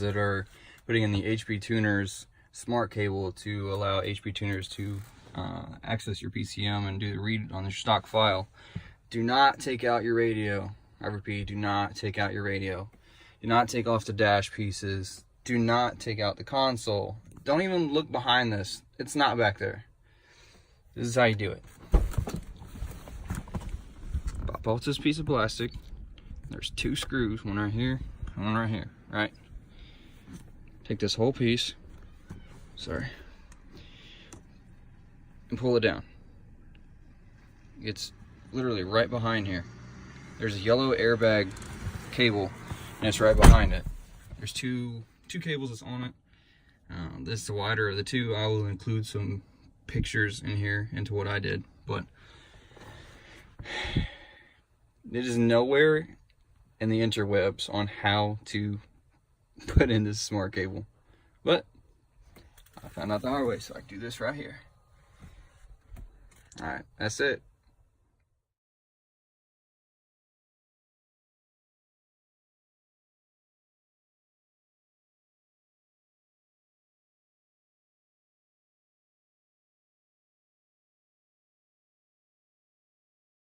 that are putting in the HP Tuners smart cable to allow HP Tuners to access your PCM and do the read on the stock file. Do not take out your radio. I repeat, do not take out your radio. Do not take off the dash pieces. Do not take out the console. Don't even look behind this. It's not back there. This is how you do it. Pop off this piece of plastic. There's 2 screws, one right here, one right here, right? Take this whole piece, sorry, and pull it down. It's literally right behind here. There's a yellow airbag cable, and it's right behind it. There's two cables that's on it. This is the wider of the two. I will include some pictures in here into what I did, but it is nowhere in the interwebs on how to put in this smart cable, but I found out the hard way, so I can do this right here. All right, that's it.